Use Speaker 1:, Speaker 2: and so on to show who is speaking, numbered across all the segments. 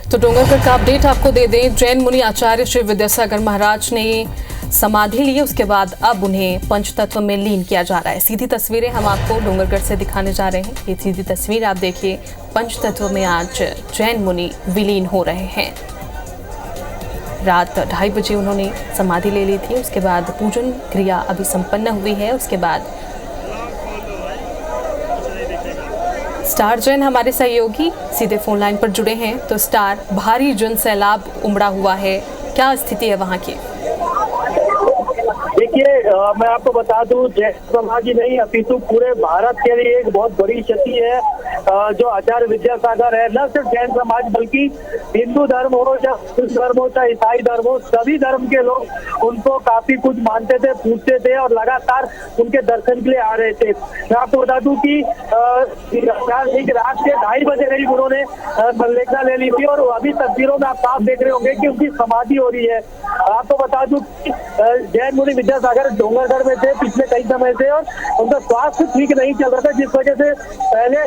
Speaker 1: तो डोंगरगढ़ का अपडेट आपको दे दें। जैन मुनि आचार्य श्री विद्यासागर महाराज ने समाधि ली, उसके बाद अब उन्हें पंचतत्व में लीन किया जा रहा है। सीधी तस्वीरें हम आपको डोंगरगढ़ से दिखाने जा रहे हैं। ये सीधी तस्वीर आप देखिए, पंचतत्व में आज जैन मुनि विलीन हो रहे हैं। रात 2:30 बजे उन्होंने समाधि ले ली थी, उसके बाद पूजन क्रिया अभी संपन्न हुई है। उसके बाद स्टार जैन हमारे सहयोगी सीधे फोन लाइन पर जुड़े हैं। तो स्टार, भारी जन सैलाब उमड़ा हुआ है, क्या स्थिति है वहां की?
Speaker 2: देखिए, मैं आपको बता दूं, जैन समाज ही नहीं अपितु पूरे भारत के लिए एक बहुत बड़ी क्षति है जो आचार्य विद्यासागर है। न सिर्फ जैन समाज बल्कि हिंदू धर्म हो, या सिख धर्म हो, चाहे ईसाई धर्म हो, सभी धर्म के लोग उनको काफी कुछ मानते थे, पूछते थे और लगातार उनके दर्शन के लिए आ रहे थे। मैं आपको बता दूं कि रात के 2:30 बजे करीब उन्होंने संलेखना ले ली थी और अभी तस्वीरों में आप साफ देख रहे होंगे कि उनकी समाधि हो रही है। आपको बता दूं कि जैन मुनि विद्यासागर डोंगरगढ़ में थे पिछले कई समय से और उनका स्वास्थ्य ठीक नहीं चल रहा था, जिस वजह से पहले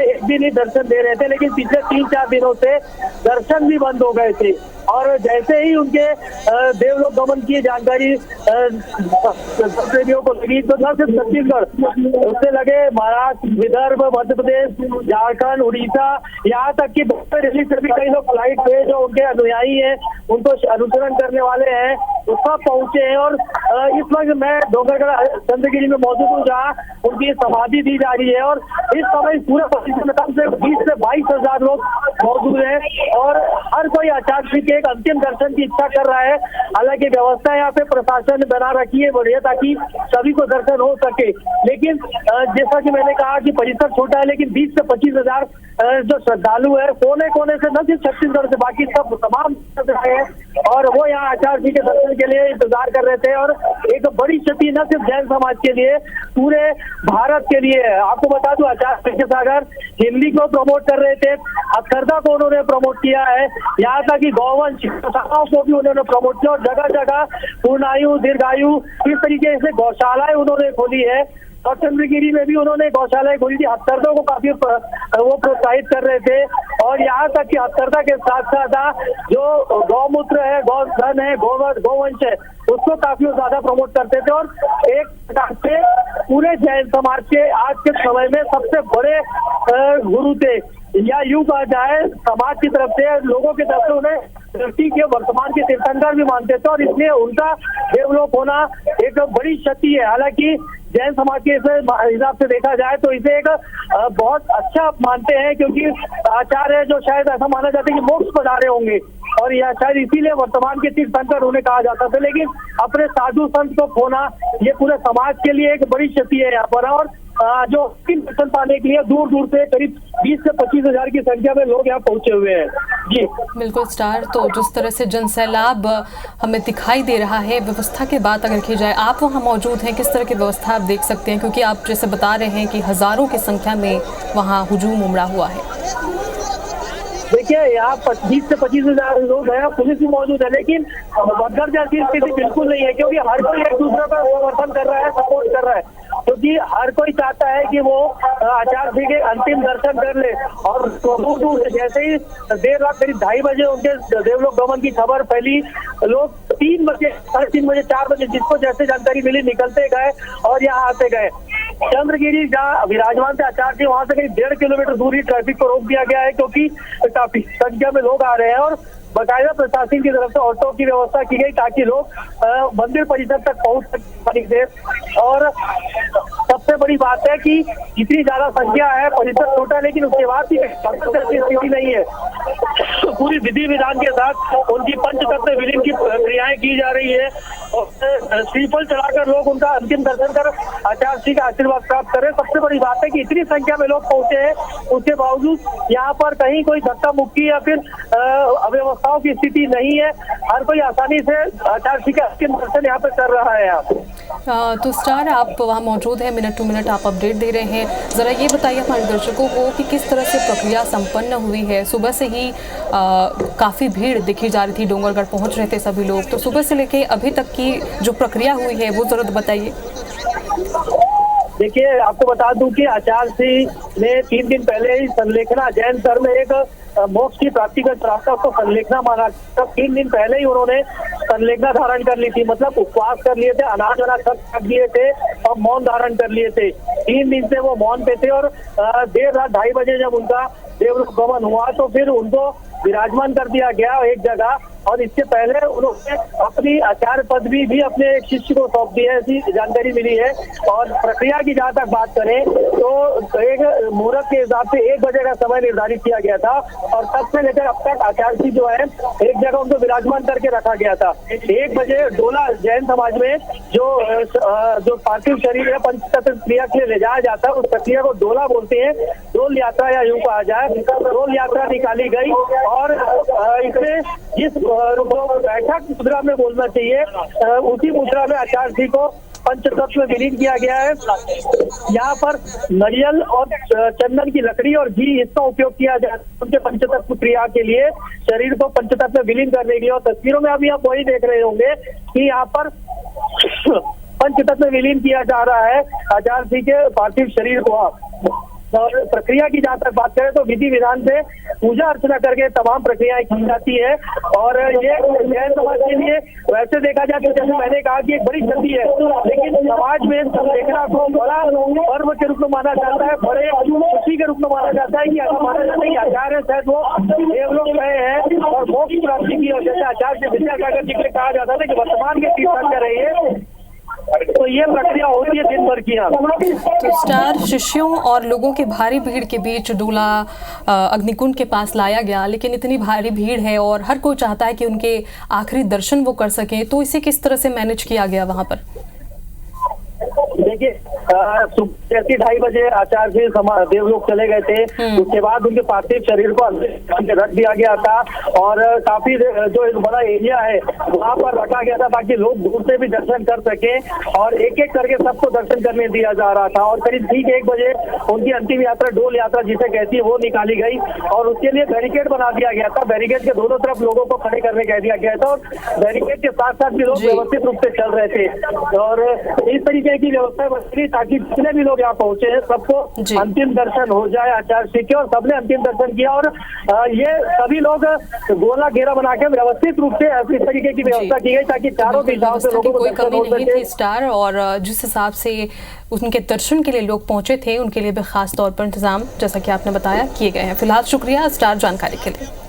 Speaker 2: एक दिन ही दर्शन दे रहे थे, लेकिन पिछले 3-4 दिनों से दर्शन भी बंद हो गए थे। और जैसे ही उनके देवलोक गमन की जानकारी प्रेमियों को लगी, तो न सिर्फ छत्तीसगढ़, उससे लगे महाराष्ट्र, विदर्भ, मध्य प्रदेश, झारखंड, उड़ीसा, यहाँ तक कि दिल्ली से भी कई लोग फ्लाइट पे जो उनके अनुयायी हैं, उनको अनुसरण करने वाले हैं, वो सब पहुंचे हैं। और इस वक्त मैं डोंगरगढ़ चंद्रगिरी में मौजूद हूँ, जहाँ उनकी समाधि दी जा रही है और इस समय पूरे परिसर में कम से 20 से 22 हजार लोग मौजूद हैं और हर कोई आचार्य जी के एक अंतिम दर्शन की इच्छा कर रहा है। हालांकि व्यवस्था यहाँ पे प्रशासन ने बना रखी है बढ़िया, ताकि सभी को दर्शन हो सके। लेकिन जैसा कि मैंने कहा कि परिसर छोटा है, लेकिन 20 से 25 हजार जो श्रद्धालु है कोने कोने से, न सिर्फ छत्तीसगढ़ से, बाकी सब तमाम है और वो यहाँ आचार्य जी के दर्शन के लिए इंतजार कर रहे थे। और एक बड़ी क्षति न सिर्फ जैन समाज के लिए, पूरे भारत के लिए है। आपको बता दूं, आचार्य विद्यासागर हिंदी को प्रमोट कर रहे थे, हथकरघा को उन्होंने प्रमोट किया है, यहाँ तक कि गौवंश को भी उन्होंने प्रमोट किया और जगह जगह पूर्णायु, दीर्घायु, इस तरीके से गौशालाएं उन्होंने खोली है। और चंद्रगिरी में भी उन्होंने गौशालाएं खोली थी। हथकरघा को काफी वो प्रोत्साहित कर रहे थे और यहाँ तक कि हथकरघा के साथ साथ जो गौमूत्र है, गौधन है, गौवंश है, उसको काफी ज्यादा प्रमोट करते थे। और एक प्रकार से पूरे जैन समाज के आज के समय में सबसे बड़े गुरु थे, या यूं कहा जाए समाज की तरफ से, लोगों की तरफ से उन्हें दृष्टि के वर्तमान के तीर्थंकर भी मानते थे और इसलिए उनका देवलोक होना एक बड़ी क्षति है। हालांकि जैन समाज के हिसाब से देखा जाए तो इसे एक बहुत अच्छा मानते हैं, क्योंकि आचार्य जो शायद ऐसा माना जाता है कि मोक्ष पधारे होंगे और यह शायद इसीलिए वर्तमान के तीर्थंकर उन्हें कहा जाता था। लेकिन अपने साधु संत को खोना ये पूरे समाज के लिए एक बड़ी क्षति है यहाँ पर। और जो दर्शन पाने के लिए दूर दूर से करीब 20 से 25 हजार की संख्या में लोग यहाँ पहुंचे हुए हैं। जी
Speaker 1: बिल्कुल स्टार, तो जिस तरह से जन सैलाब हमें दिखाई दे रहा है, व्यवस्था की बात अगर की जाए, आप वहाँ मौजूद हैं, किस तरह की व्यवस्था आप देख सकते हैं? क्योंकि आप जैसे बता रहे हैं कि हजारों की संख्या में वहाँ हुजूम उमड़ा हुआ है।
Speaker 2: देखिए, यहाँ 20 से 25 हजार लोग हैं, पुलिस भी मौजूद है, लेकिन भगदड़ जैसी स्थिति बिल्कुल नहीं है, क्योंकि हर कोई एक दूसरे का समर्थन कर रहा है, सपोर्ट कर रहा है, क्योंकि हर कोई चाहता है कि वो आचार्य जी के अंतिम दर्शन कर ले। और दूर दूर जैसे ही देर रात करीब 2:30 बजे उनके देवलोक गमन की खबर फैली, लोग 3 बजे, 3:30 बजे, 4 बजे जिसको जैसे जानकारी मिली निकलते गए और यहाँ आते गए। चंद्रगिरी जहाँ विराजमान थे आचार्य जी, वहां से करीब 1.5 किलोमीटर दूर ही ट्रैफिक को रोक दिया गया है, क्योंकि काफी संख्या में लोग आ रहे हैं और बाकायदा प्रशासन की तरफ से ऑटो की व्यवस्था की गई ताकि लोग मंदिर परिसर तक पहुंच सके। और सबसे बड़ी बात है कि इतनी ज्यादा संख्या है, परिसर छोटा है, लेकिन उसके बाद भी स्थिति नहीं है। पूरी विधि विधान के साथ उनकी पंचतत्व विलीन की क्रियाएं की जा रही है और श्रीफल चढ़ाकर लोग उनका अंतिम दर्शन कर आचार्य जी का आशीर्वाद प्राप्त करें। सबसे बड़ी बात है कि इतनी संख्या में लोग पहुंचे हैं, उसके बावजूद यहाँ पर कहीं कोई धक्का मुक्की या फिर अव्यवस्थाओं की स्थिति नहीं है। हर कोई आसानी से आचार्य जी का अंतिम दर्शन यहाँ पे कर रहा है।
Speaker 1: तो स्टार, आप वहाँ मौजूद हैं, मिनट टू मिनट आप अपडेट दे रहे हैं। ज़रा ये बताइए हमारे दर्शकों को कि किस तरह से प्रक्रिया संपन्न हुई है। सुबह से ही काफ़ी भीड़ दिखी जा रही थी, डोंगरगढ़ पहुँच रहे थे सभी लोग, तो सुबह से लेके अभी तक की जो प्रक्रिया हुई है वो ज़रूर बताइए।
Speaker 2: देखिए, आपको बता दूं कि आचार्य जी ने 3 दिन पहले ही संलेखना जैन धर्म में एक मोक्ष की प्राप्ति का रास्ता उसको संलेखना माना। तब 3 दिन पहले ही उन्होंने संलेखना धारण कर ली थी, मतलब उपवास कर लिए थे, अनाज सब छक दिए थे और मौन धारण कर लिए थे। 3 दिन से वो मौन पे थे और देर रात 2:30 बजे जब उनका देवलोक गमन हुआ तो फिर उनको विराजमान कर दिया गया एक जगह। और इससे पहले उन्होंने अपनी आचार्य पदवी भी अपने एक शिष्य को सौंप दी है, ऐसी जानकारी मिली है। और प्रक्रिया की जहाँ तक बात करें तो एक मुहूर्त के हिसाब से 1 बजे का समय निर्धारित किया गया था और तब से लेकर अब तक आचार्य जी जो है एक जगह उनको विराजमान करके रखा गया था। 1 बजे डोला जैन समाज में जो पार्थिव शरीर है पंचतत्व क्रिया के लिए ले जाया जाता है, उस प्रक्रिया को डोला बोलते हैं। डोल यात्रा या यूं कहा जाए, डोल यात्रा निकाली गई और इसमें जिस बैठक मुद्रा में बोलना चाहिए उसी मुद्रा में आचार्य जी को पंचतत्व में विलीन किया गया है। यहाँ पर नारियल और चंदन की लकड़ी और घी इसका उपयोग किया जाता है उनके पंचतत्व क्रिया के लिए, शरीर को पंचतत्व में विलीन करने के लिए। और तस्वीरों में अभी आप वही देख रहे होंगे कि यहाँ पर पंचतत्व में विलीन किया जा रहा है आचार्य जी के पार्थिव शरीर को। और प्रक्रिया की जहाँ तक बात करें तो विधि विधान से पूजा अर्चना करके तमाम प्रक्रियाएं की जाती है। और ये जैन समाज के लिए वैसे देखा जाए तो जैसे मैंने कहा कि एक बड़ी क्षति है, लेकिन समाज में देखना को बड़ा पर्व के रूप में माना जाता है, बड़े खुशी के रूप में माना जाता है कि ऐसा माना जाता है कि आचार्य शायद वो देवलोक गए हैं और मोक्ष प्राप्ति की। और जैसे आचार्य विद्यासागर जी के कहा जाता था कि वर्तमान के तीर्थंकर रहिए, तो ये प्रक्रिया होती है दिन भर की।
Speaker 1: तो स्टार शिष्यों और लोगों के भारी भीड़ के बीच डोला अग्निकुंड के पास लाया गया, लेकिन इतनी भारी भीड़ है और हर कोई चाहता है कि उनके आखिरी दर्शन वो कर सकें, तो इसे किस तरह से मैनेज किया गया वहां पर?
Speaker 2: देखिए सुबह 2:30 बजे आचार्य जी देवलोक चले गए थे, उसके बाद उनके पार्थिव शरीर को रख दिया गया था और काफी जो एक बड़ा एरिया है वहाँ पर रखा गया था ताकि लोग दूर से भी दर्शन कर सके और एक एक करके सबको दर्शन करने दिया जा रहा था। और करीब ठीक 1 बजे उनकी अंतिम यात्रा डोल यात्रा जिसे कहती है वो निकाली गई और उसके लिए बैरिकेड बना दिया गया था। बैरिकेड के दोनों तरफ लोगों को खड़े करने कह दिया गया था और बैरिकेड के साथ साथ भी लोग व्यवस्थित रूप से चल रहे थे और इस तरीके की व्यवस्था बनी ताकि जितने भी लोग यहाँ पहुंचे हैं सबको अंतिम दर्शन हो जाए आचार्य जी के। और सबने अंतिम दर्शन किया और ये सभी लोग गोला घेरा बना के व्यवस्थित रूप से इस तरीके की व्यवस्था की गई ताकि चारों दिशाओं से लोगों को
Speaker 1: कोई कमी नहीं थी स्टार। और जिस हिसाब से उनके दर्शन के लिए लोग पहुंचे थे उनके लिए भी खास तौर पर इंतजाम जैसा कि आपने बताया किए गए हैं। फिलहाल शुक्रिया स्टार जानकारी के लिए।